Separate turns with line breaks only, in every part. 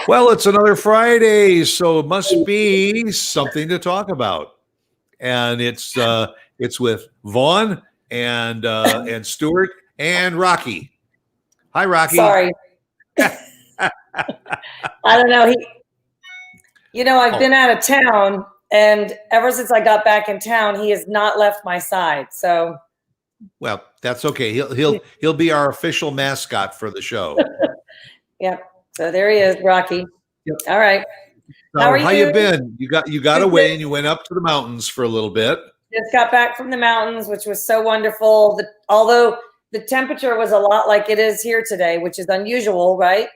Well, it's another Friday, so it must be something to talk about, and it's with Vaughn and Stuart and Rocky. Hi, Rocky.
Sorry. I don't know. I've been out of town, and ever since I got back in town, he has not left my side. So,
well, that's okay. He'll be our official mascot for the show.
Yep. So there he is, Rocky.
Yep.
All right.
So how you been? You got away and you went up to the mountains for a little bit.
Just got back from the mountains, which was so wonderful. Although the temperature was a lot like it is here today, which is unusual, right?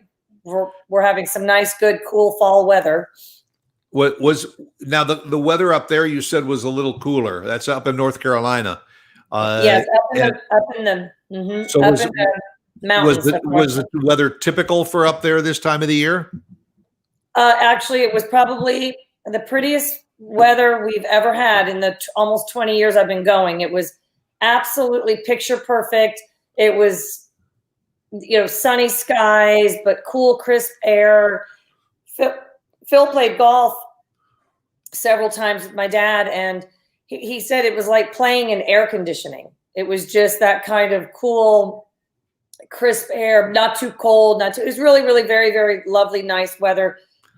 We're having some nice, good, cool fall weather.
What was now the weather up there? You said was a little cooler. That's up in North Carolina.
Yes, up in the mountains.
Was the weather typical for up there this time of the year?
Actually, it was probably the prettiest weather we've ever had in the almost 20 years I've been going. It was absolutely picture perfect. It was, sunny skies, but cool, crisp air. Phil played golf several times with my dad, and he said it was like playing in air conditioning. It was just that kind of cool, crisp air, not too cold, it was really, really very, very lovely, nice weather.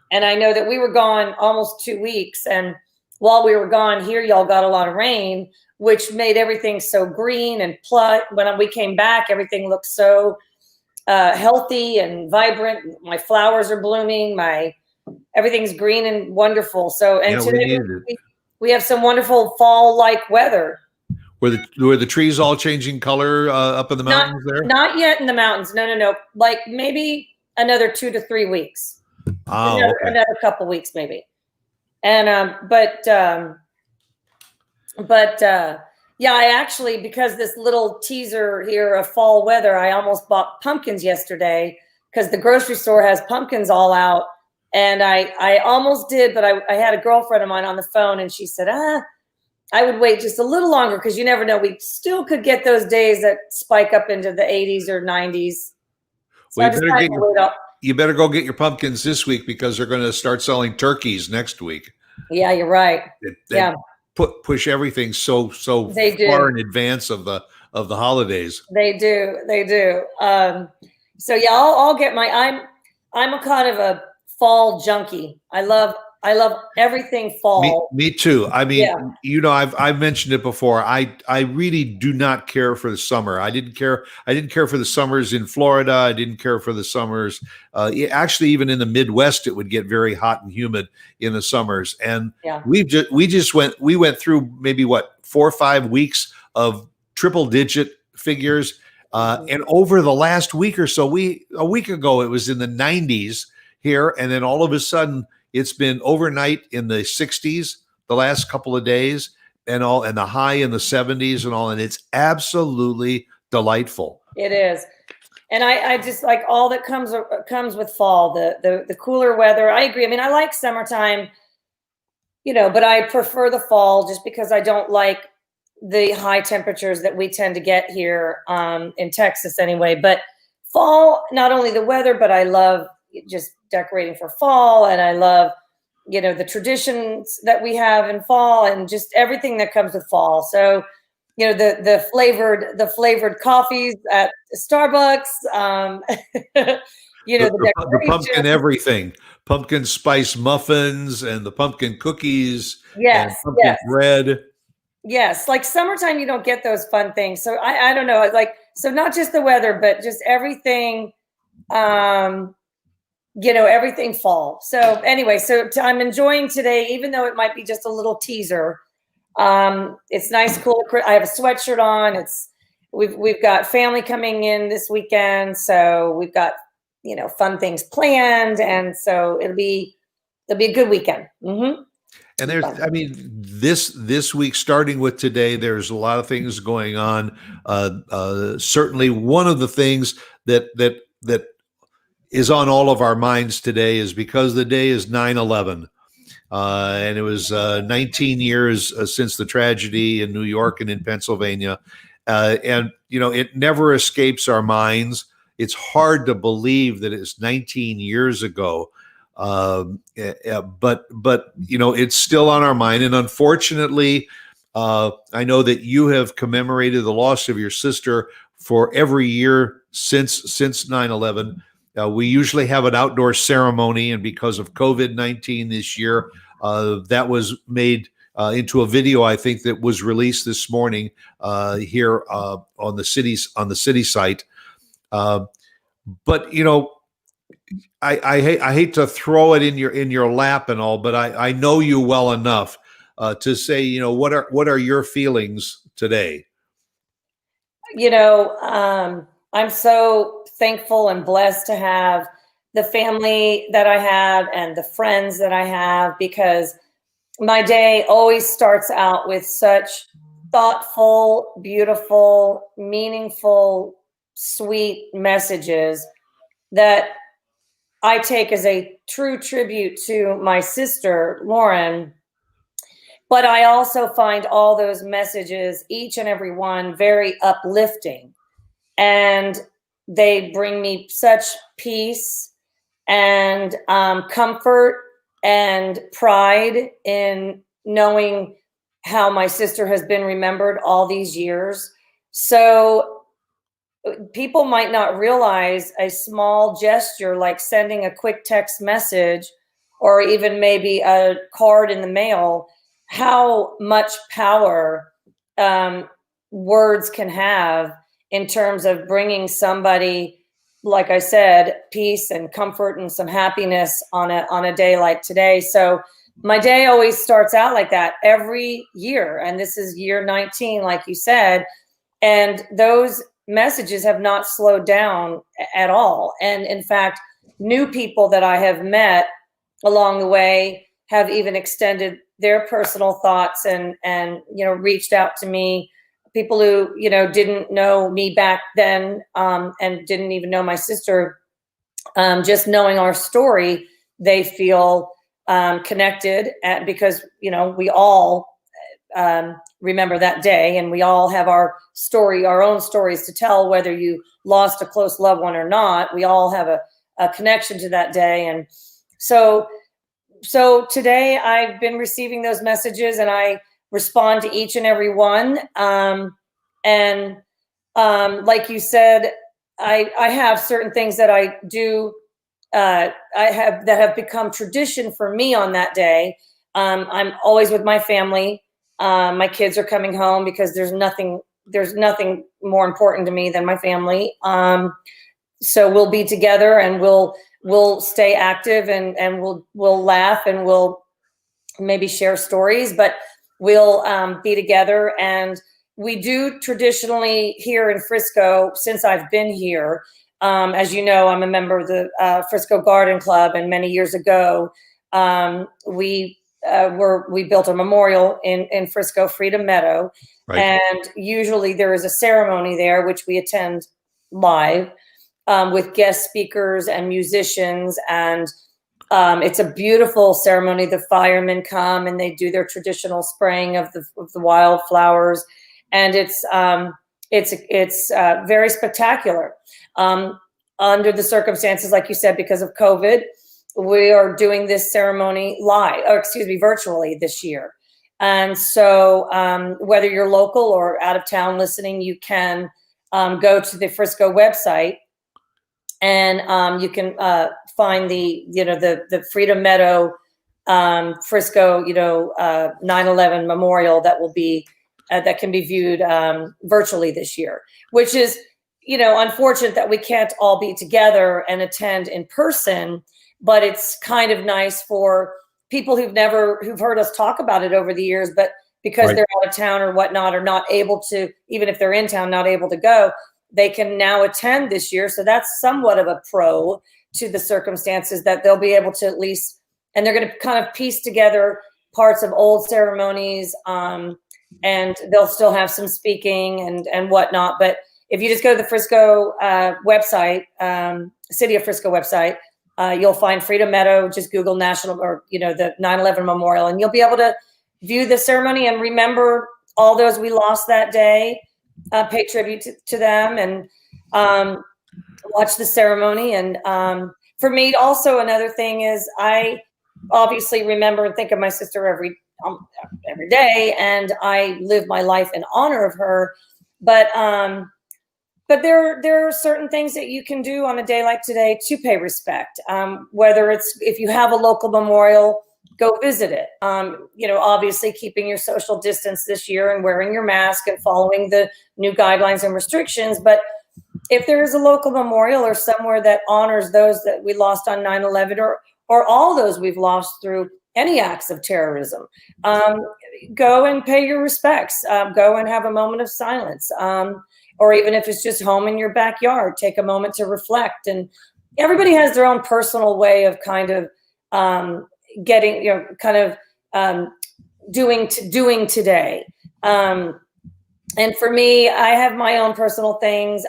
And I know that we were gone almost 2 weeks. And while we were gone here, y'all got a lot of rain, which made everything so green and plush. When we came back, everything looked so healthy and vibrant. My flowers are blooming. Everything's green and wonderful. So, and today we have some wonderful fall-like weather.
Were the trees all changing color up in the mountains there?
Not yet in the mountains. No. Like maybe another 2 to 3 weeks. Another couple weeks maybe. And yeah, I actually, because this little teaser here of fall weather, I almost bought pumpkins yesterday because the grocery store has pumpkins all out. And I almost did, but I had a girlfriend of mine on the phone, and she said, I would wait just a little longer because you never know. We still could get those days that spike up into the 80s or 90s. So
well, you better go get your pumpkins this week because they're going to start selling turkeys next week.
Yeah, you're right.
They push everything so far in advance of the holidays.
They do. So yeah, I'll get I'm a kind of a fall junkie. I love everything fall.
Me too. I mean, I've mentioned it before. I really do not care for the summer. I didn't care for the summers in Florida. I didn't care for the summers. Actually, even in the Midwest, it would get very hot and humid in the summers. And we went through maybe 4 or 5 weeks of triple digit figures. And over the last week or so, a week ago, it was in the 90s here. And then all of a sudden, it's been overnight in the 60s the last couple of days and the high in the 70s and all. And it's absolutely delightful.
It is. And I just like all that comes with fall, the cooler weather. I agree. I mean, I like summertime, but I prefer the fall just because I don't like the high temperatures that we tend to get here in Texas anyway. But fall, not only the weather, but I love just decorating for fall, and I love the traditions that we have in fall and just everything that comes with fall. So the flavored coffees at Starbucks,
the pumpkin everything, pumpkin spice muffins and the pumpkin cookies, and pumpkin bread.
Yes, like summertime, you don't get those fun things. So I don't know, so not just the weather, but just everything. Everything fall. So anyway, I'm enjoying today, even though it might be just a little teaser. It's nice, cool. I have a sweatshirt on. we've got family coming in this weekend, so we've got, fun things planned, and so it'll be a good weekend. Mm-hmm.
And this week, starting with today, there's a lot of things going on. Certainly, one of the things that is on all of our minds today is because the day is 9/11. And it was 19 years since the tragedy in New York and in Pennsylvania. And, it never escapes our minds. It's hard to believe that it's 19 years ago. But it's still on our mind. And unfortunately, I know that you have commemorated the loss of your sister for every year since 9/11. We usually have an outdoor ceremony, and because of COVID-19 this year, that was made into a video, I think, that was released this morning here on the city site. But I hate to throw it in your lap and all, but I know you well enough to say, what are your feelings today?
I'm so thankful and blessed to have the family that I have and the friends that I have, because my day always starts out with such thoughtful, beautiful, meaningful, sweet messages that I take as a true tribute to my sister, Lauren. But I also find all those messages, each and every one, very uplifting. And they bring me such peace and comfort and pride in knowing how my sister has been remembered all these years. So people might not realize a small gesture like sending a quick text message or even maybe a card in the mail, how much power words can have in terms of bringing somebody, like I said, peace and comfort and some happiness on a day like today. So my day always starts out like that every year. And this is year 19, like you said. And those messages have not slowed down at all. And in fact, new people that I have met along the way have even extended their personal thoughts and reached out to me. People who, didn't know me back then and didn't even know my sister, just knowing our story, they feel connected because, we all remember that day, and we all have our own stories to tell, whether you lost a close loved one or not. We all have a connection to that day. And so today I've been receiving those messages, and I respond to each and every one. Like you said, I have certain things that I do, that have become tradition for me on that day. I'm always with my family. My kids are coming home because there's nothing more important to me than my family. So we'll be together, and we'll stay active, and we'll laugh, and we'll maybe share stories, but we'll be together. And we do traditionally here in Frisco, since I've been here, as you know, I'm a member of the Frisco Garden Club, and many years ago, we built a memorial in Frisco, Freedom Meadow. Right. And usually there is a ceremony there, which we attend live with guest speakers and musicians. And it's a beautiful ceremony. The firemen come and they do their traditional spraying of the wildflowers. And it's very spectacular. Under the circumstances, like you said, because of COVID, we are doing this ceremony virtually this year. And so whether you're local or out of town listening, you can go to the Frisco website, and you can find the Freedom Meadow Frisco 9/11 memorial that will be that can be viewed virtually this year, which is unfortunate that we can't all be together and attend in person. But it's kind of nice for people who've heard us talk about it over the years, but because they're out of town or whatnot, or not able to, even if they're in town, not able to go, they can now attend this year. So that's somewhat of a pro to the circumstances, that they'll be able to at least, and they're going to kind of piece together parts of old ceremonies, and they'll still have some speaking and whatnot. But if you just go to the Frisco website, City of Frisco website, you'll find Freedom Meadow. Just Google national, or the 9/11 Memorial, and you'll be able to view the ceremony and remember all those we lost that day, pay tribute to them, and watch the ceremony. And for me, also another thing is, I obviously remember and think of my sister every day, and I live my life in honor of her. But there are certain things that you can do on a day like today to pay respect. Whether it's, if you have a local memorial, go visit it. Obviously keeping your social distance this year and wearing your mask and following the new guidelines and restrictions. But if there is a local memorial or somewhere that honors those that we lost on 9/11, or all those we've lost through any acts of terrorism, go and pay your respects. Go and have a moment of silence. Or even if it's just home in your backyard, take a moment to reflect. And everybody has their own personal way of kind of getting, doing today. And for me, I have my own personal things.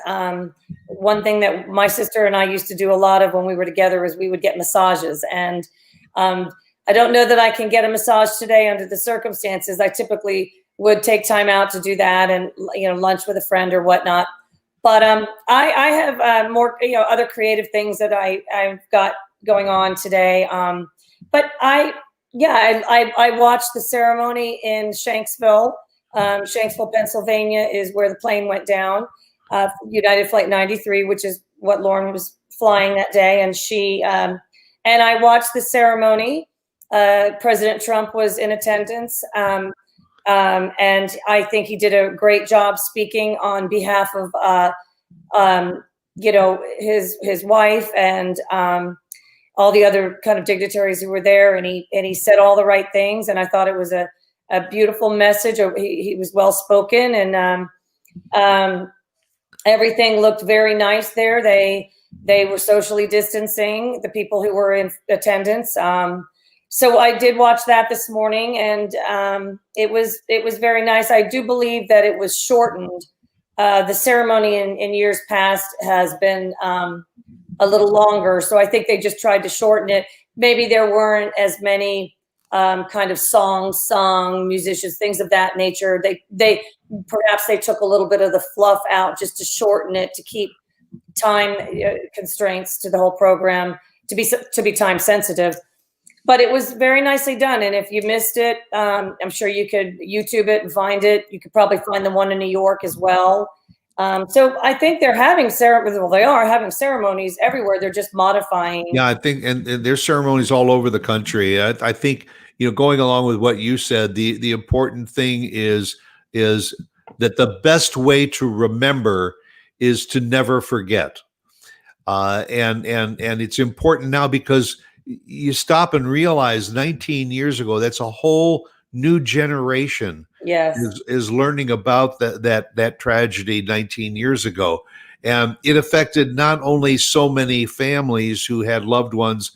One thing that my sister and I used to do a lot of when we were together is we would get massages. And I don't know that I can get a massage today under the circumstances. I typically would take time out to do that, and lunch with a friend or whatnot. But I have more other creative things that I've got going on today. But I watched the ceremony in Shanksville. Shanksville, Pennsylvania is where the plane went down. United Flight 93, which is what Lauren was flying that day, and she and I watched the ceremony. President Trump was in attendance. And I think he did a great job speaking on behalf of, his wife and all the other kind of dignitaries who were there. And he said all the right things. And I thought it was a beautiful message. He was well spoken, and everything looked very nice there. They were socially distancing, the people who were in attendance. So I did watch that this morning, and it was very nice. I do believe that it was shortened. The ceremony in years past has been a little longer, so I think they just tried to shorten it. Maybe there weren't as many kind of songs sung, musicians, things of that nature. They perhaps they took a little bit of the fluff out just to shorten it, to keep time constraints to the whole program, to be time sensitive. But it was very nicely done. And if you missed it, I'm sure you could YouTube it and find it. You could probably find the one in New York as well. So I think they're having they are having ceremonies everywhere. They're just modifying.
Yeah, I think, and there's ceremonies all over the country. I think, going along with what you said, the important thing is that the best way to remember is to never forget. And it's important now, because you stop and realize 19 years ago, that's a whole new generation.
Yes.
is learning about that tragedy 19 years ago. And it affected not only so many families who had loved ones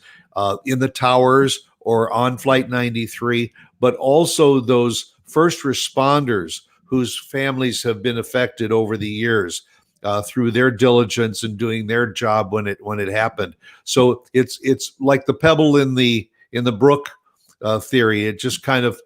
in the towers or on Flight 93, but also those first responders whose families have been affected over the years through their diligence and doing their job when it happened. So it's like the pebble in the brook theory. It just kind of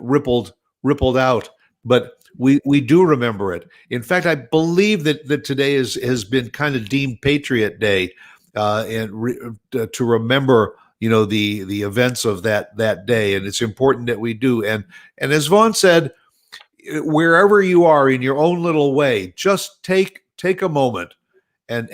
rippled out, but we do remember it. In fact, I believe that today has been kind of deemed Patriot Day, to remember the events of that day, and it's important that we do. And as Vaughn said, wherever you are in your own little way, just take a moment and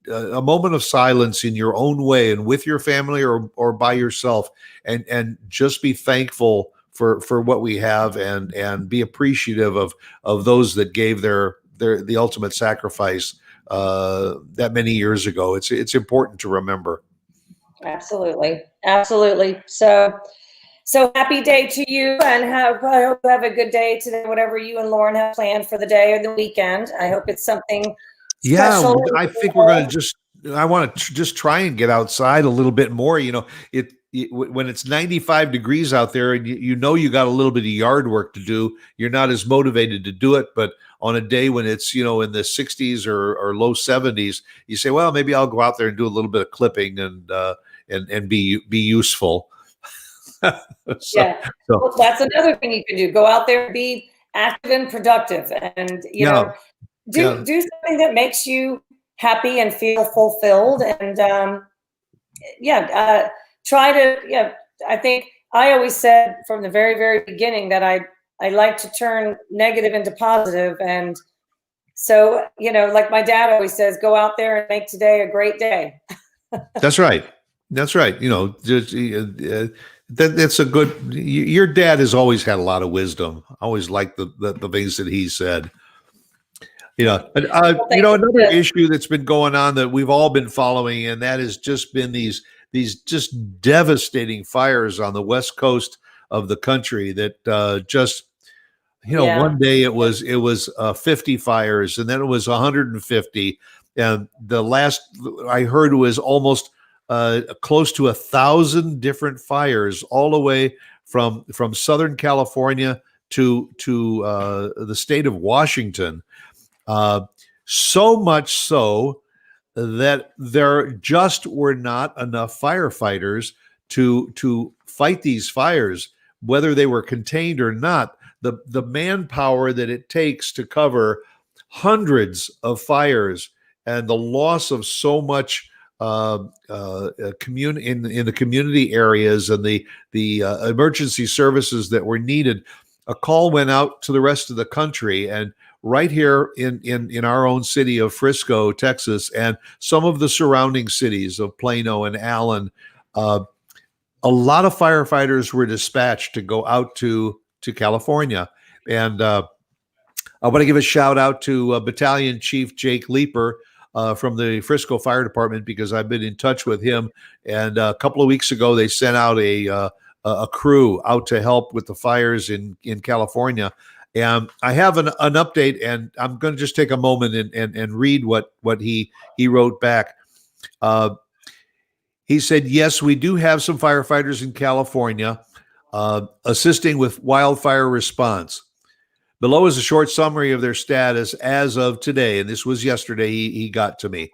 a moment of silence in your own way, and with your family or by yourself, and just be thankful for what we have, and be appreciative of those that gave the ultimate sacrifice that many years ago. It's important to remember.
Absolutely. So So happy day to you, and I hope you have a good day today, whatever you and Lauren have planned for the day or the weekend. I hope it's something
Yeah,
special.
I think we're going to I want to just try and get outside a little bit more. When it's 95 degrees out there and you got a little bit of yard work to do, you're not as motivated to do it. But on a day when it's, in the 60s or low 70s, you say, well, maybe I'll go out there and do a little bit of clipping and be useful.
Yeah. Well, that's another thing you can do. Go out there, be active and productive, and do something that makes you happy and feel fulfilled. And try to I think I always said from the very, very beginning that I like to turn negative into positive. And so, like my dad always says, go out there and make today a great day.
That's right. That's right. That's a good. Your dad has always had a lot of wisdom. I always liked the things that he said. Another issue that's been going on that we've all been following, and that has just been these just devastating fires on the west coast of the country. That one day it was 50 fires, and then it was 150, and the last I heard was almost close to 1,000 different fires, all the way from Southern California to the state of Washington. So much so that there just were not enough firefighters to fight these fires, whether they were contained or not. The manpower that it takes to cover hundreds of fires and the loss of so much in the community areas and the emergency services that were needed. A call went out to the rest of the country, and right here in our own city of Frisco, Texas, and some of the surrounding cities of Plano and Allen, a lot of firefighters were dispatched to go out to California. And I want to give a shout out to Battalion Chief Jake Leeper from the Frisco Fire Department, because I've been in touch with him. And a couple of weeks ago, they sent out a crew out to help with the fires in California. And I have an update, and I'm going to just take a moment and read what he wrote back. He said, yes, we do have some firefighters in California assisting with wildfire response. Below is a short summary of their status as of today, and this was yesterday. He got to me.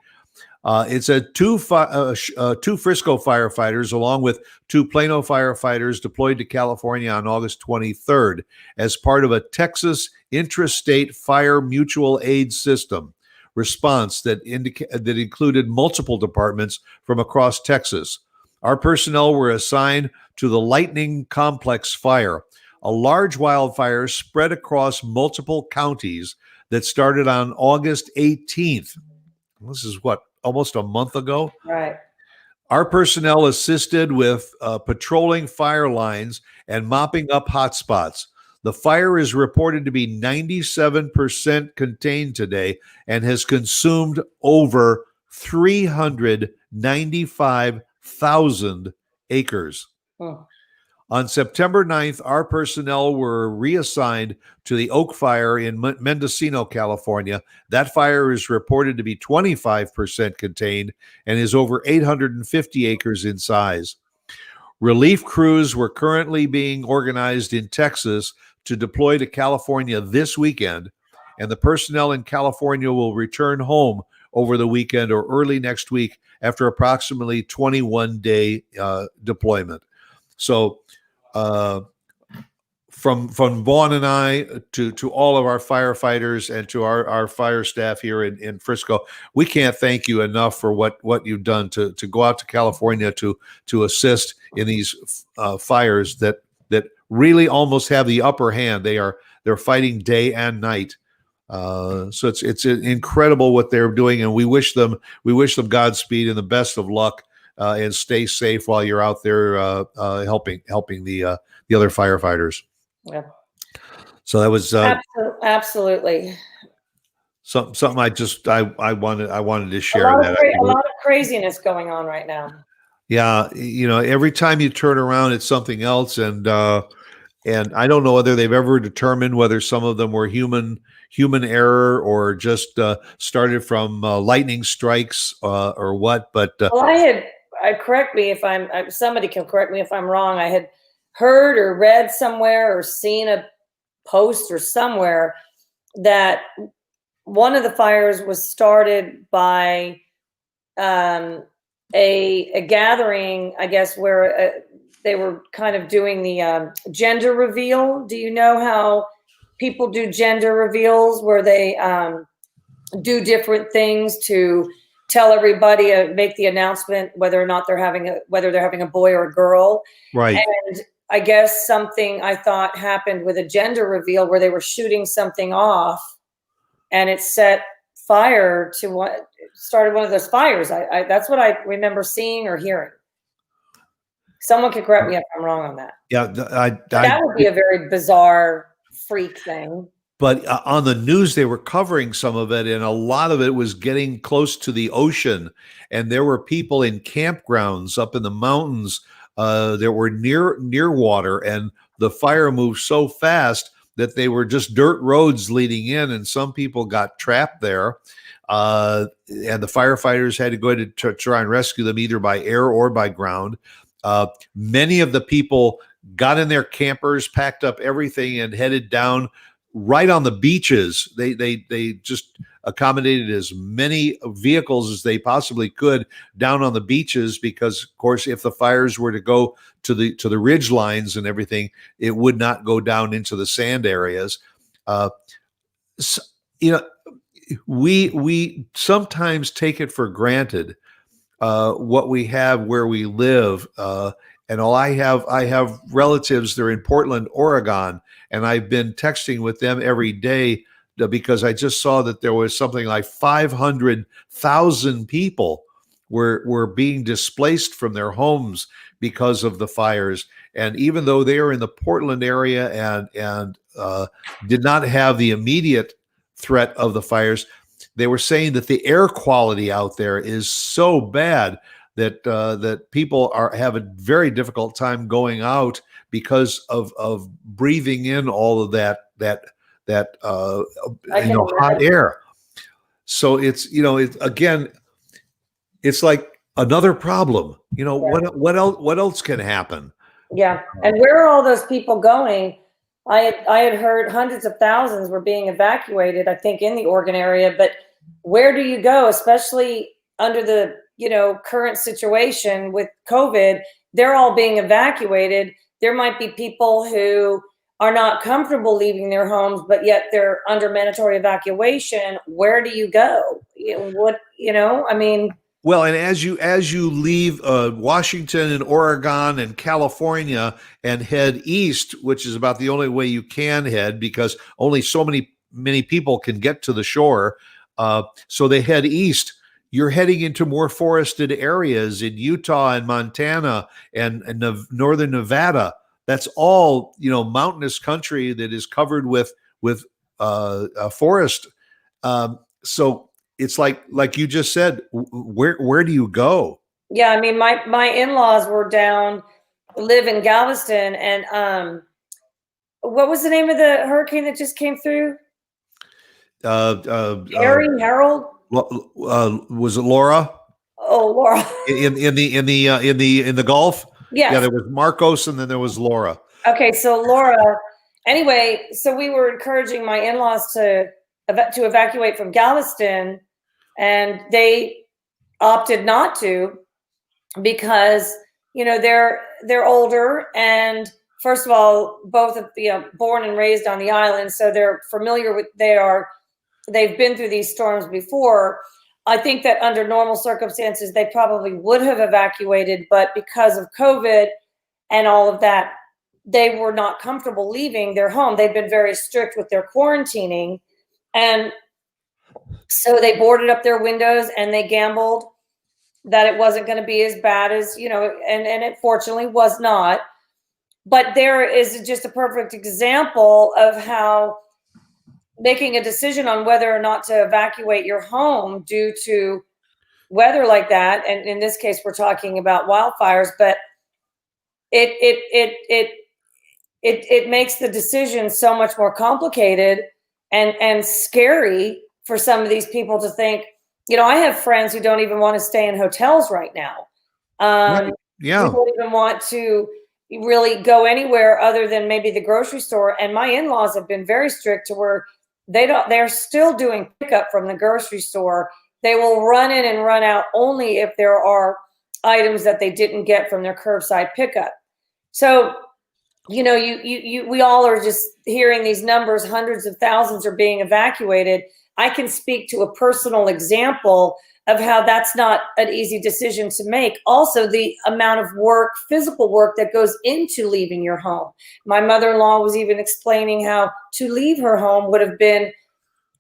It's two Frisco firefighters, along with two Plano firefighters, deployed to California on August 23rd as part of a Texas intrastate fire mutual aid system response that included multiple departments from across Texas. Our personnel were assigned to the Lightning Complex fire, a large wildfire spread across multiple counties that started on August 18th. This is almost a month ago.
Right.
Our personnel assisted with patrolling fire lines and mopping up hotspots. The fire is reported to be 97% contained today and has consumed over 395,000 acres. Oh. On September 9th, our personnel were reassigned to the Oak Fire in Mendocino, California. That fire is reported to be 25% contained and is over 850 acres in size. Relief crews were currently being organized in Texas to deploy to California this weekend, and the personnel in California will return home over the weekend or early next week after approximately 21-day deployment. So from Vaughn and I to all of our firefighters and to our fire staff here in Frisco, we can't thank you enough for what you've done to go out to California to assist in these fires that really almost have the upper hand. They're fighting day and night. So it's incredible what they're doing, and we wish them Godspeed and the best of luck. And stay safe while you're out there helping the other firefighters.
Yeah.
So that was
absolutely
something I wanted to share.
A lot of craziness going on right now.
Yeah, every time you turn around, it's something else, and I don't know whether they've ever determined whether some of them were human error or just started from lightning strikes or what. But
Well, correct me if somebody can correct me if I'm wrong. I had heard or read somewhere or seen a post or somewhere that one of the fires was started by a gathering, I guess, where they were kind of doing the gender reveal. Do you know how people do gender reveals where they do different things to tell everybody, make the announcement whether or not whether they're having a boy or a girl?
right.
And I guess something I thought happened with a gender reveal where they were shooting something off and it set fire to what started one of those fires. That's what I remember seeing or hearing. Someone could correct me if I'm wrong on that.
Yeah,
But that would be a very bizarre freak thing.
but on the news they were covering some of it, and a lot of it was getting close to the ocean, and there were people in campgrounds up in the mountains that were near water, and the fire moved so fast that they were just dirt roads leading in, and some people got trapped there. And the firefighters had to go in to try and rescue them either by air or by ground. Many of the people got in their campers, packed up everything, and headed down right on the beaches. They just accommodated as many vehicles as they possibly could down on the beaches because, of course, if the fires were to go to the ridge lines and everything, it would not go down into the sand areas. So, you know, we sometimes take it for granted what we have where we live. And all I have relatives. They're in Portland, Oregon, and I've been texting with them every day because I just saw that there was something like 500,000 people were being displaced from their homes because of the fires. And even though they are in the Portland area and did not have the immediate threat of the fires, they were saying that the air quality out there is so bad that people have a very difficult time going out because of breathing in all of that hot air. So again, it's like another problem. What else can happen?
Yeah, and where are all those people going? I had heard hundreds of thousands were being evacuated, I think, in the Oregon area, but where do you go, especially under the current situation with COVID? They're all being evacuated. There might be people who are not comfortable leaving their homes, but yet they're under mandatory evacuation. Where do you go? I mean.
Well, and as you leave Washington and Oregon and California and head east, which is about the only way you can head because only so many people can get to the shore, so they head east. You're heading into more forested areas in Utah and Montana and northern Nevada. That's all mountainous country that is covered with a forest. So it's like you just said, where do you go?
Yeah, I mean, my in-laws live in Galveston, and what was the name of the hurricane that just came through? Harold?
Was it Laura?
Oh, Laura.
in the Gulf?
Yes.
Yeah, there was Marcos and then there was Laura.
Okay, so Laura. Anyway, so we were encouraging my in-laws to evacuate from Galveston, and they opted not to because they're older, and first of all, both born and raised on the island, so they're familiar with they've been through these storms before. I think that under normal circumstances they probably would have evacuated, but because of COVID and all of that, they were not comfortable leaving their home. They've been very strict with their quarantining, and so they boarded up their windows and they gambled that it wasn't going to be as bad as, and it fortunately was not. But there is just a perfect example of how making a decision on whether or not to evacuate your home due to weather like that, and in this case, we're talking about wildfires, but it it it it it makes the decision so much more complicated and scary for some of these people to think. I have friends who don't even want to stay in hotels right now.
Right.
Who
Yeah.
don't even want to really go anywhere other than maybe the grocery store. And my in-laws have been very strict to where they're still doing pickup from the grocery store. They will run in and run out only if there are items that they didn't get from their curbside pickup. So, we all are just hearing these numbers, hundreds of thousands are being evacuated. I can speak to a personal example of how that's not an easy decision to make. Also, the amount of work, physical work that goes into leaving your home. My mother-in-law was even explaining how to leave her home would have been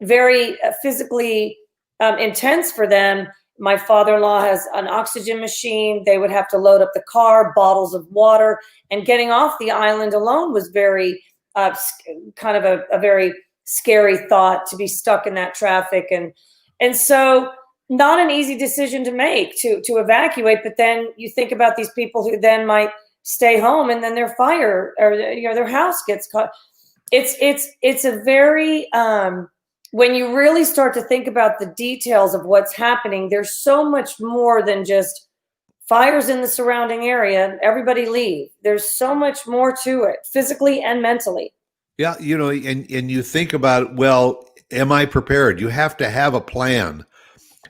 very physically intense for them. My father-in-law has an oxygen machine. They would have to load up the car, bottles of water, and getting off the island alone was very kind of a very scary thought, to be stuck in that traffic. And so not an easy decision to make to evacuate. But then you think about these people who then might stay home, and then their fire or their house gets caught. It's a very when you really start to think about the details of what's happening, there's so much more than just fires in the surrounding area. Everybody leave. There's so much more to it, physically and mentally.
Yeah, and you think about, well, am I prepared? You have to have a plan.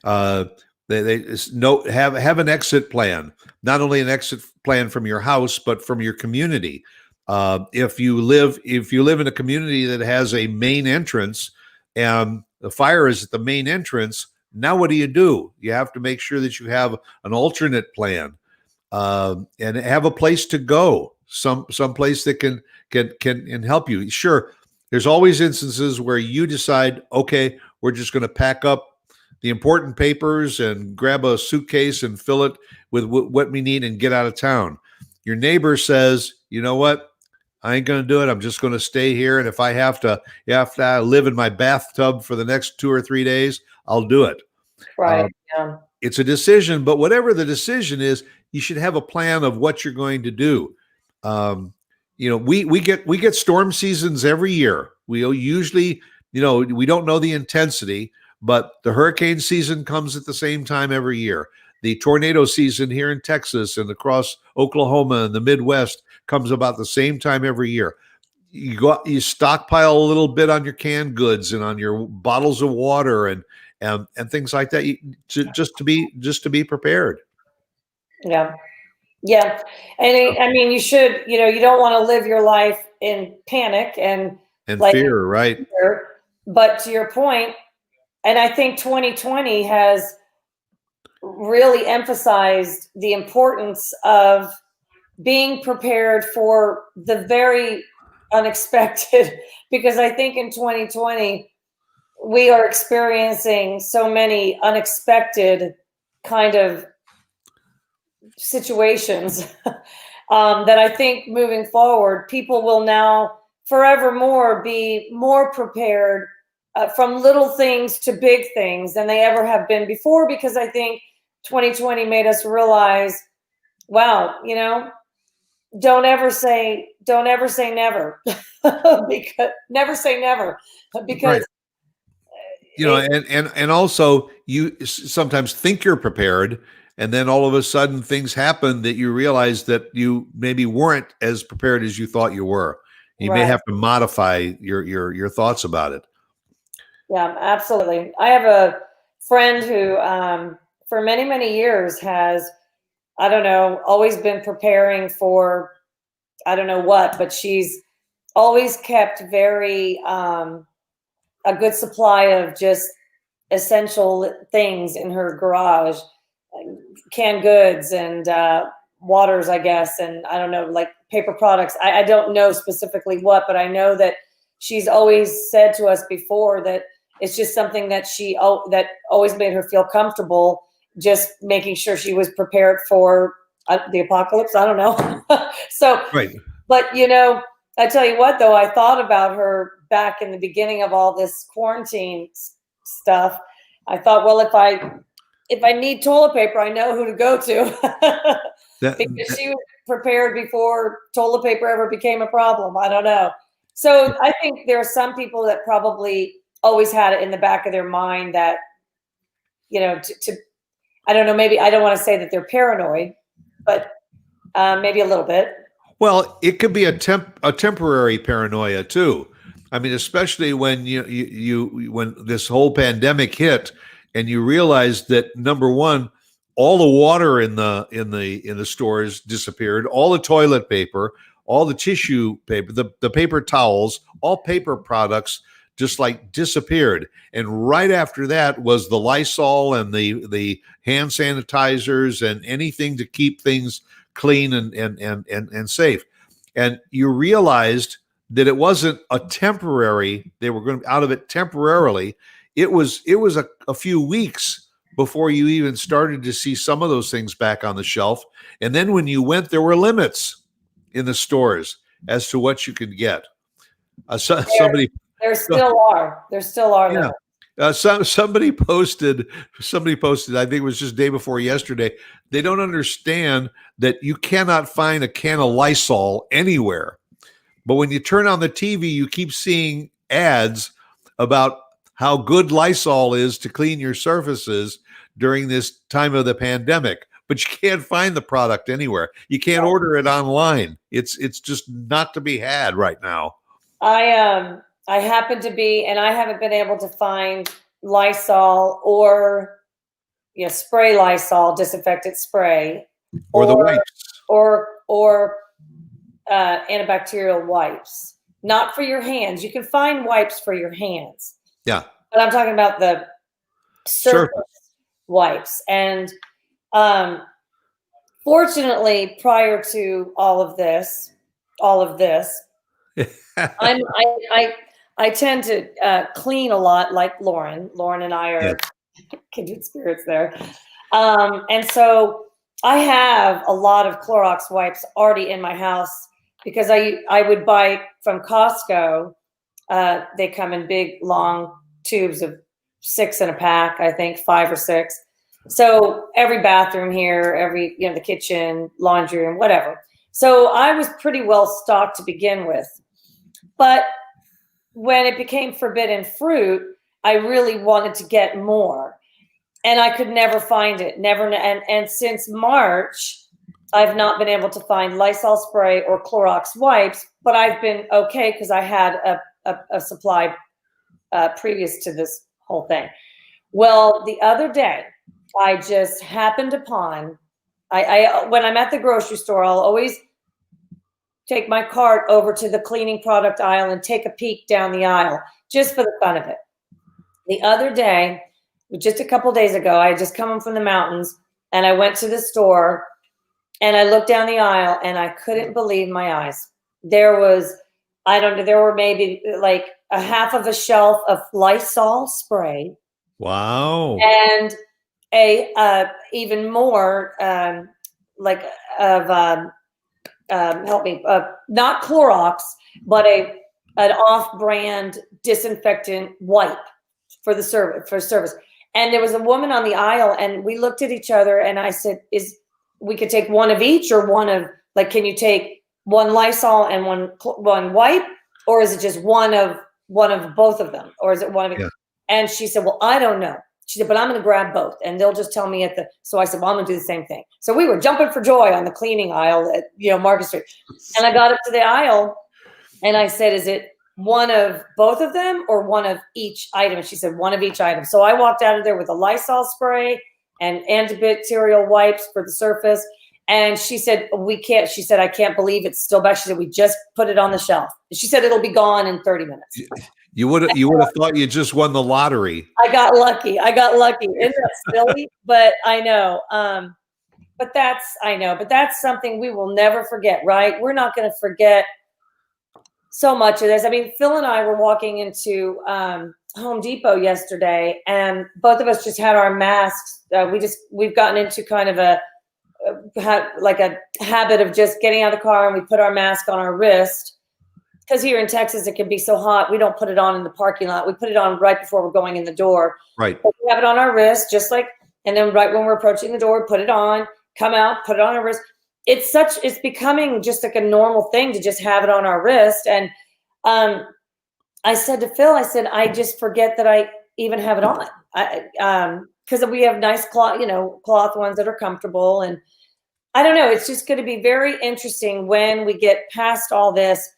Uh, they no have an exit plan, not only an exit plan from your house, but from your community. If you live in a community that has a main entrance and the fire is at the main entrance, now what do? You have to make sure that you have an alternate plan, and have a place to go, some place that can help you. Sure, there's always instances where you decide, okay, we're just going to pack up the important papers and grab a suitcase and fill it with what we need and get out of town. Your neighbor says, you know what? I ain't going to do it. I'm just going to stay here. And if I have to live in my bathtub for the next 2 or 3 days, I'll do it.
Right. Yeah.
It's a decision, but whatever the decision is, you should have a plan of what you're going to do. We get storm seasons every year. We usually, we don't know the intensity, but the hurricane season comes at the same time every year. The tornado season here in Texas and across Oklahoma and the Midwest comes about the same time every year. You stockpile a little bit on your canned goods and on your bottles of water and things like that, just to be prepared.
Yeah. Yeah. And I mean, you should, you don't want to live your life in panic and like
fear, right?
fear. But to your point, and I think 2020 has really emphasized the importance of being prepared for the very unexpected, because I think in 2020, we are experiencing so many unexpected kind of situations that I think moving forward, people will now forevermore be more prepared from little things to big things than they ever have been before, because I think 2020 made us realize, wow, don't ever say never. Because never say never, because
Right. And also you sometimes think you're prepared, and then all of a sudden things happen that you realize that you maybe weren't as prepared as you thought you were. You may
right.
have to modify your thoughts about it.
Yeah, absolutely. I have a friend who, for many, many years has, I don't know, always been preparing for, I don't know what, but she's always kept very, a good supply of just essential things in her garage, canned goods and waters, I guess. And I don't know, like paper products. I don't know specifically what, but I know that she's always said to us before that it's just something that that always made her feel comfortable, just making sure she was prepared for the apocalypse. I don't know. So,
Right.
but I tell you what, though, I thought about her back in the beginning of all this quarantine stuff. I thought, well, if I if I need toilet paper, I know who to go to
That,
because she was prepared before toilet paper ever became a problem. I don't know. So I think there are some people that probably always had it in the back of their mind that, I don't know, maybe I don't want to say that they're paranoid, but maybe a little bit.
well, it could be a temporary paranoia too. I mean, especially when when this whole pandemic hit, and you realize that, number one, all the water in the stores disappeared, all the toilet paper, all the tissue paper, the paper towels, all paper products just like disappeared. And right after that was the Lysol and the hand sanitizers and anything to keep things clean and safe. And you realized that it wasn't a temporary, they were going out of it temporarily. It was a few weeks before you even started to see some of those things back on the shelf. And then when you went, there were limits in the stores as to what you could get. Somebody
There still are. There still are.
yeah. Somebody posted, I think it was just day before yesterday. They don't understand that you cannot find a can of Lysol anywhere. But when you turn on the TV, you keep seeing ads about how good Lysol is to clean your surfaces during this time of the pandemic. But you can't find the product anywhere. You can't order it online. It's just not to be had right now.
I happen to be, and I haven't been able to find Lysol or spray Lysol, disinfectant spray,
or the wipes,
or antibacterial wipes. Not for your hands. You can find wipes for your hands.
Yeah,
but I'm talking about the surface wipes. And fortunately, prior to all of this, I tend to clean a lot, like Lauren. Lauren and I are kindred spirits there. And so I have a lot of Clorox wipes already in my house because I would buy from Costco. They come in big, long tubes of 6 in a pack, I think 5 or 6. So every bathroom here, the kitchen, laundry room, whatever. So I was pretty well stocked to begin with. But when it became forbidden fruit, I really wanted to get more. And I could never find it. Never. And since March, I've not been able to find Lysol spray or Clorox wipes, but I've been okay because I had a supply previous to this whole thing. Well, the other day, I just happened upon, when I'm at the grocery store, I'll always take my cart over to the cleaning product aisle and take a peek down the aisle just for the fun of it. The other day, just a couple days ago, I had just come from the mountains and I went to the store and I looked down the aisle and I couldn't believe my eyes. There were maybe like a half of a shelf of Lysol spray.
Wow.
And even more help me, not Clorox, but an off-brand disinfectant wipe for service. And there was a woman on the aisle, and we looked at each other, and I said, we could take one of each, or can you take one Lysol and one wipe, or is it just one of both of them, or is it one of? Yeah. And she said, well, I don't know. She said, but I'm going to grab both, and they'll just tell me so I said, well, I'm going to do the same thing. So we were jumping for joy on the cleaning aisle at, Market Street. And I got up to the aisle and I said, is it one of both of them or one of each item? And she said, one of each item. So I walked out of there with a Lysol spray and antibacterial wipes for the surface. And she said, we can't. She said, I can't believe it's still back. She said, we just put it on the shelf. She said, it'll be gone in 30 minutes.
You would have thought you just won the lottery.
I got lucky. Isn't that silly? But I know. But that's something we will never forget, right? We're not going to forget so much of this. I mean, Phil and I were walking into Home Depot yesterday, and both of us just had our masks. We've gotten into kind of a habit of just getting out of the car and we put our mask on our wrist. Because here in Texas, it can be so hot. We don't put it on in the parking lot. We put it on right before we're going in the door.
Right.
But we have it on our wrist, just like And then right when we're approaching the door, put it on, come out, put it on our wrist. It's becoming just like a normal thing to just have it on our wrist. And I said to Phil, I said, I just forget that I even have it on. Because we have nice cloth, cloth ones that are comfortable. And I don't know, it's just going to be very interesting when we get past all this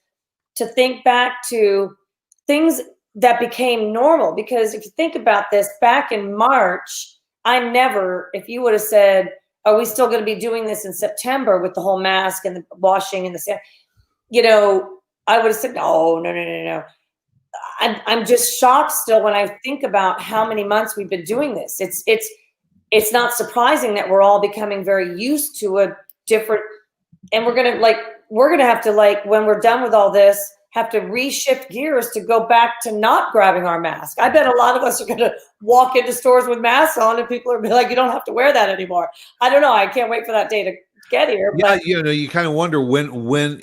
to think back to things that became normal. Because if you think about this, back in March, if you would have said, are we still going to be doing this in September with the whole mask and the washing and the, I would have said, no, no, no, no, no. I'm just shocked still when I think about how many months we've been doing this. It's not surprising that we're all becoming very used to a different, and we're gonna have to, like, when we're done with all this, have to reshift gears to go back to not grabbing our mask. I bet a lot of us are gonna walk into stores with masks on, and people are like, "You don't have to wear that anymore." I don't know. I can't wait for that day to get here.
Yeah,
But
you kind of wonder when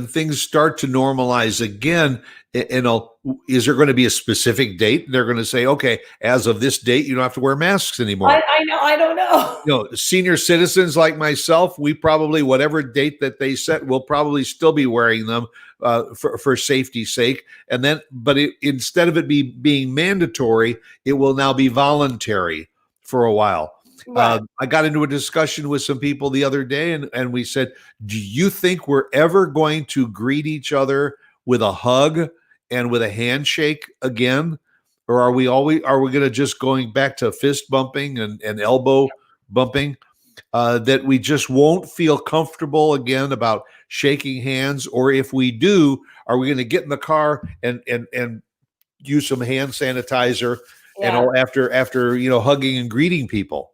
things start to normalize again. Is there going to be a specific date? They're going to say, okay, as of this date, you don't have to wear masks anymore.
I know. I don't know.
Senior citizens like myself, we probably, whatever date that they set, will probably still be wearing them for safety's sake. And then, but instead of it being mandatory, it will now be voluntary for a while.
Right.
I got into a discussion with some people the other day, and we said, do you think we're ever going to greet each other with a hug and with a handshake again? Or are we going to just going back to fist bumping and elbow bumping, that we just won't feel comfortable again about shaking hands? Or if we do, are we going to get in the car and use some hand sanitizer and all after hugging and greeting people?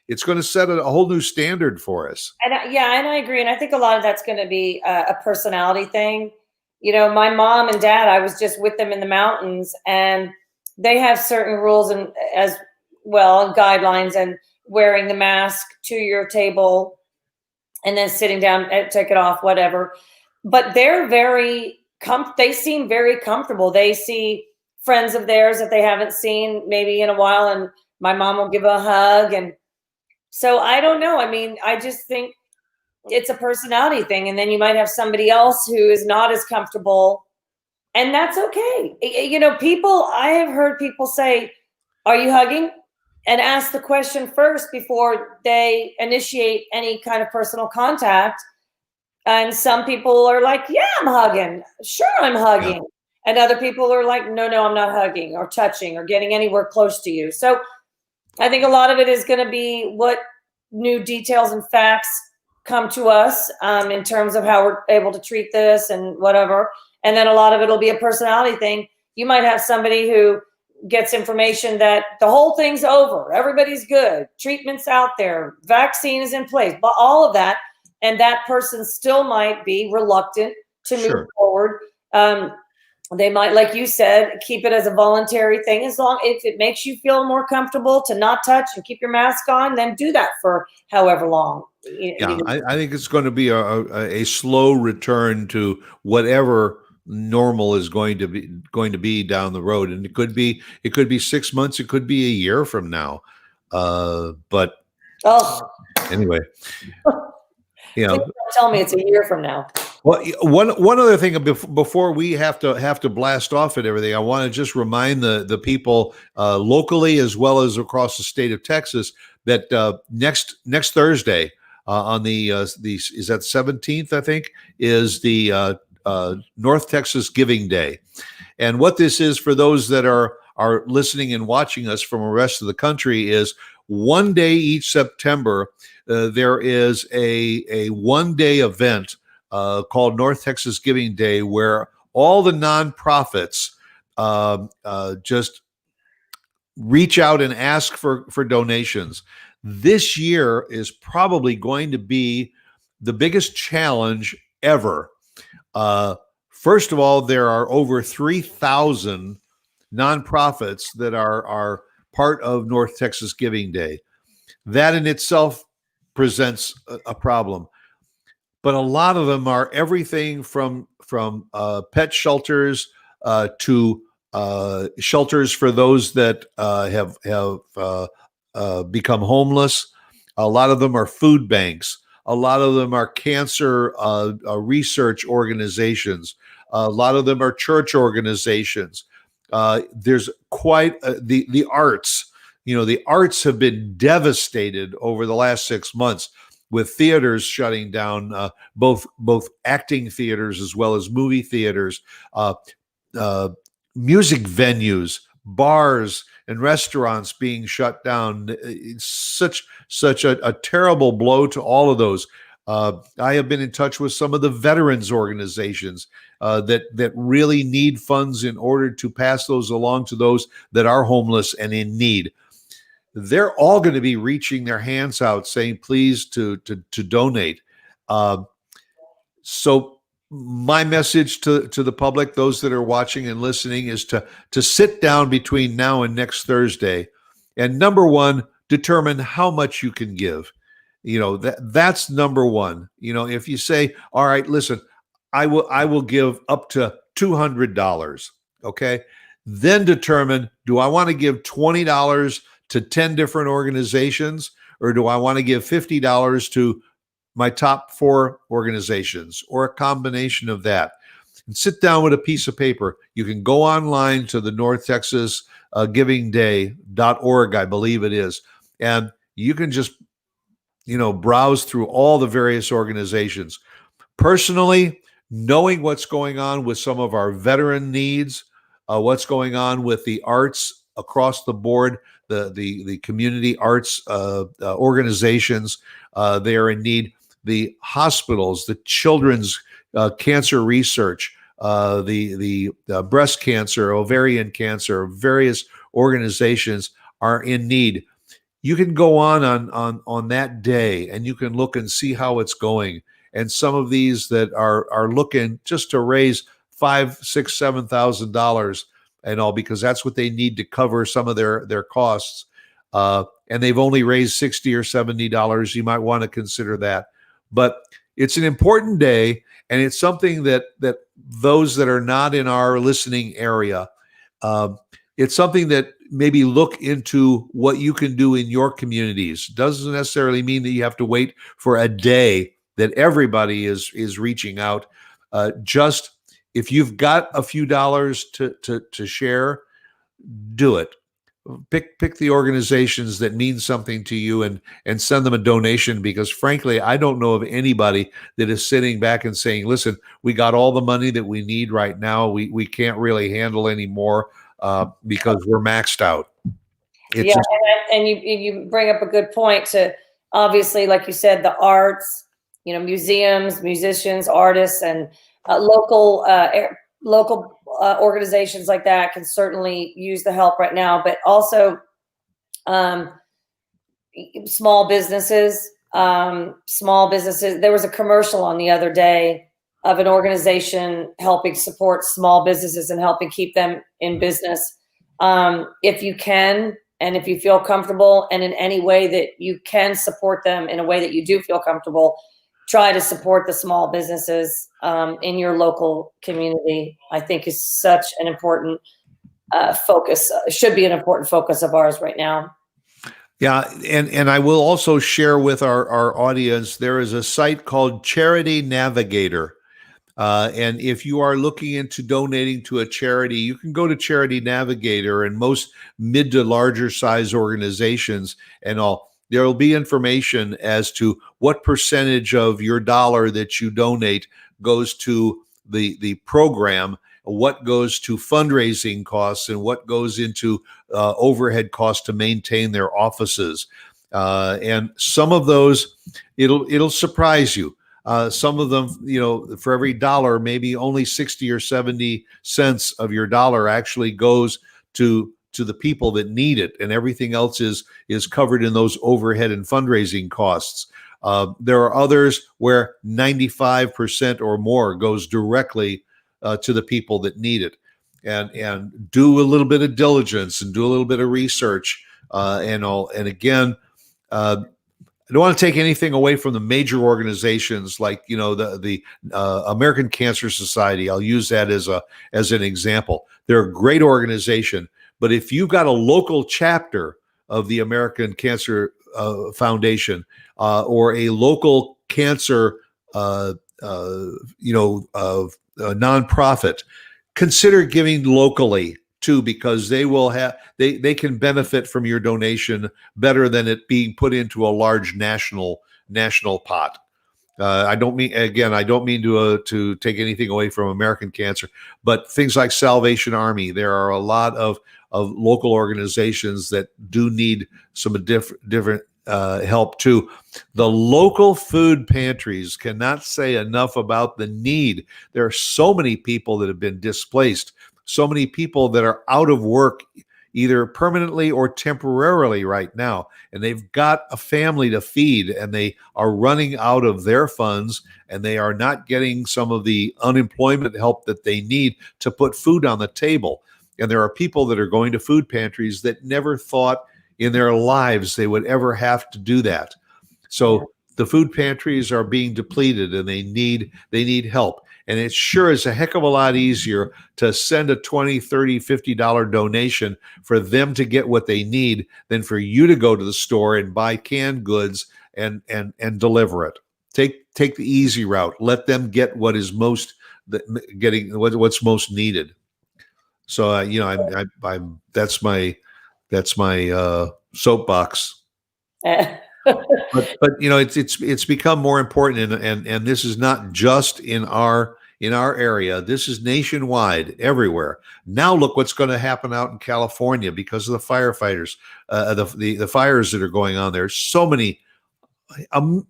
It's going to set a whole new standard for us.
And I agree. And I think a lot of that's going to be a personality thing. My mom and dad, I was just with them in the mountains, and they have certain rules and as well, and guidelines, and wearing the mask to your table and then sitting down and take it off, whatever. But they're they seem very comfortable. They see friends of theirs that they haven't seen maybe in a while, and my mom will give a hug. And so I don't know. I mean, I just think it's a personality thing. And then you might have somebody else who is not as comfortable, and that's okay. I have heard people say, are you hugging? And ask the question first before they initiate any kind of personal contact. And some people are like, yeah, I'm hugging. Sure, I'm hugging. Yeah. And other people are like, no, I'm not hugging or touching or getting anywhere close to you. So I think a lot of it is going to be what new details and facts come to us in terms of how we're able to treat this and whatever. And then a lot of it will be a personality thing. You might have somebody who gets information that the whole thing's over, everybody's good, treatment's out there, vaccine is in place, but all of that. And that person still might be reluctant to move forward. They might, like you said, keep it as a voluntary thing. If it makes you feel more comfortable to not touch and keep your mask on, then do that for however long.
I think it's going to be a slow return to whatever normal is going to be down the road, and it could be 6 months, it could be a year from now. But anyway,
tell me it's a year from now.
Well, one other thing before we have to blast off and everything, I want to just remind the people locally as well as across the state of Texas that next Thursday on the is that 17th, I think, is the North Texas Giving Day. And what this is for those that are listening and watching us from the rest of the country is one day each September, there is a one-day event called North Texas Giving Day, where all the nonprofits just reach out and ask for donations. This year is probably going to be the biggest challenge ever. First of all, there are over 3,000 nonprofits that are part of North Texas Giving Day. That in itself presents a problem. But a lot of them are everything from pet shelters to shelters for those that have become homeless. A lot of them are food banks. A lot of them are cancer research organizations. A lot of them are church organizations. There's quite the arts. The arts have been devastated over the last 6 months with theaters shutting down, both acting theaters as well as movie theaters, uh, music venues, bars, and restaurants being shut down. It's such a terrible blow to all of those. I have been in touch with some of the veterans organizations that really need funds in order to pass those along to those that are homeless and in need. They're all going to be reaching their hands out, saying, "Please to donate." So my message to the public, those that are watching and listening, is to sit down between now and next Thursday, and number one, determine how much you can give. That's number one. If you say, "All right, listen, I will give up to $200," okay, then determine, do I want to give $20 to 10 different organizations, or do I want to give $50 to my top 4 organizations, or a combination of that? And sit down with a piece of paper. You can go online to the North Texas givingday.org, I believe it is, and you can just browse through all the various organizations. Personally, knowing what's going on with some of our veteran needs, what's going on with the arts across the board, the community arts organizations, they are in need. The hospitals, the children's cancer research, the breast cancer, ovarian cancer, various organizations are in need. You can go on that day, and you can look and see how it's going. And some of these that are looking just to raise $5,000, $6,000, $7,000 and all, because that's what they need to cover some of their costs. And they've only raised $60 or $70. You might want to consider that. But it's an important day, and it's something that those that are not in our listening area, it's something that maybe look into what you can do in your communities. Doesn't necessarily mean that you have to wait for a day that everybody is reaching out. Just if you've got a few dollars to share, do it. Pick the organizations that mean something to you and send them a donation, because frankly, I don't know of anybody that is sitting back and saying, "Listen, we got all the money that we need right now. We can't really handle any more because we're maxed out."
And you bring up a good point. To obviously, like you said, the arts, museums, musicians, artists, and local organizations like that can certainly use the help right now, but also small businesses. There was a commercial on the other day of an organization helping support small businesses and helping keep them in business. If you can, and if you feel comfortable, and in any way that you can support them in a way that you do feel comfortable, try to support the small businesses in your local community. I think is such an important focus, should be an important focus of ours right now.
Yeah, and I will also share with our audience, there is a site called Charity Navigator. And if you are looking into donating to a charity, you can go to Charity Navigator, and most mid to larger size organizations and all. There will be information as to what percentage of your dollar that you donate goes to the program, what goes to fundraising costs, and what goes into overhead costs to maintain their offices. And some of those, it'll surprise you. Some of them, for every dollar, maybe only 60 or 70 cents of your dollar actually goes to the people that need it, and everything else is covered in those overhead and fundraising costs. There are others where 95% or more goes directly to the people that need it, and do a little bit of diligence and do a little bit of research and all. And again, I don't want to take anything away from the major organizations like the American Cancer Society. I'll use that as an example. They're a great organization, but if you've got a local chapter of the American Cancer Foundation, or a local cancer, nonprofit, consider giving locally too, because they can benefit from your donation better than it being put into a large national pot. I don't mean to take anything away from American Cancer, but things like Salvation Army, there are a lot of local organizations that do need some different help too. The local food pantries cannot say enough about the need. There are so many people that have been displaced, so many people that are out of work, either permanently or temporarily right now, and they've got a family to feed, and they are running out of their funds, and they are not getting some of the unemployment help that they need to put food on the table. And there are people that are going to food pantries that never thought in their lives they would ever have to do that. So the food pantries are being depleted, and they need help. And it sure is a heck of a lot easier to send a $20, $30, $50 donation for them to get what they need than for you to go to the store and buy canned goods and deliver it. Take the easy route. Let them get what is what's most needed. So I'm that's my soapbox. But it's become more important, and this is not just in our area. This is nationwide, everywhere. Now look what's going to happen out in California because of the firefighters, the fires that are going on there. So many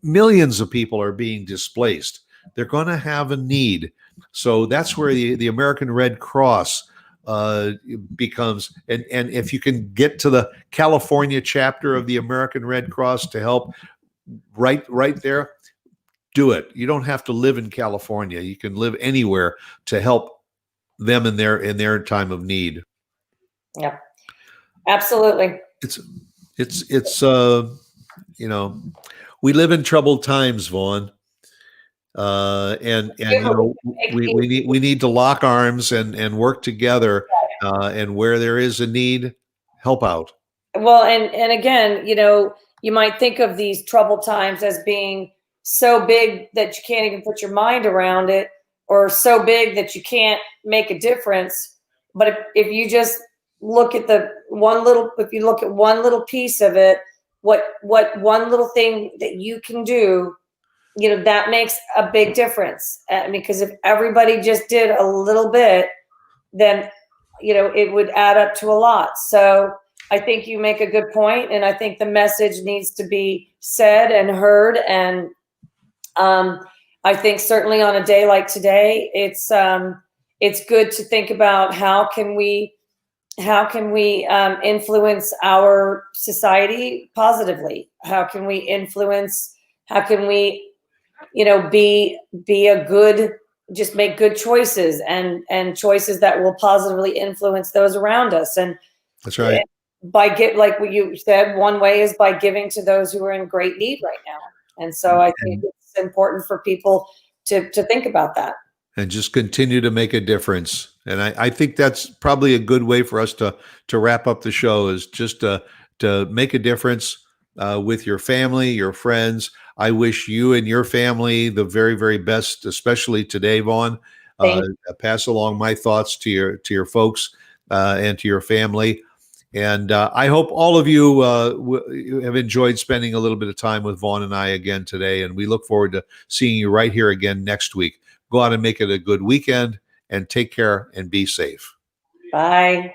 millions of people are being displaced. They're going to have a need. So that's where the American Red Cross becomes, and if you can get to the California chapter of the American Red Cross to help right there, do it. You don't have to live in California. You can live anywhere to help them in their time of need.
Yeah, absolutely.
We live in troubled times, Vaughn. We need to lock arms and work together, and where there is a need, help out.
Well, and again, you might think of these troubled times as being so big that you can't even put your mind around it, or so big that you can't make a difference. But if you just look at one little piece of it, what one little thing that you can do, that makes a big difference. Because if everybody just did a little bit, then, it would add up to a lot. So I think you make a good point, and I think the message needs to be said and heard. And I think certainly on a day like today, it's good to think about how can we influence our society positively? How can we be a good, just make good choices and choices that will positively influence those around us. And
that's right.
Like what you said, one way is by giving to those who are in great need right now. And so I think it's important for people to think about that.
And just continue to make a difference. And I think that's probably a good way for us to wrap up the show, is just to make a difference with your family, your friends. I wish you and your family the very, very best, especially today, Vaughn. Pass along my thoughts to your folks and to your family. And I hope all of you have enjoyed spending a little bit of time with Vaughn and I again today. And we look forward to seeing you right here again next week. Go out and make it a good weekend, and take care and be safe.
Bye.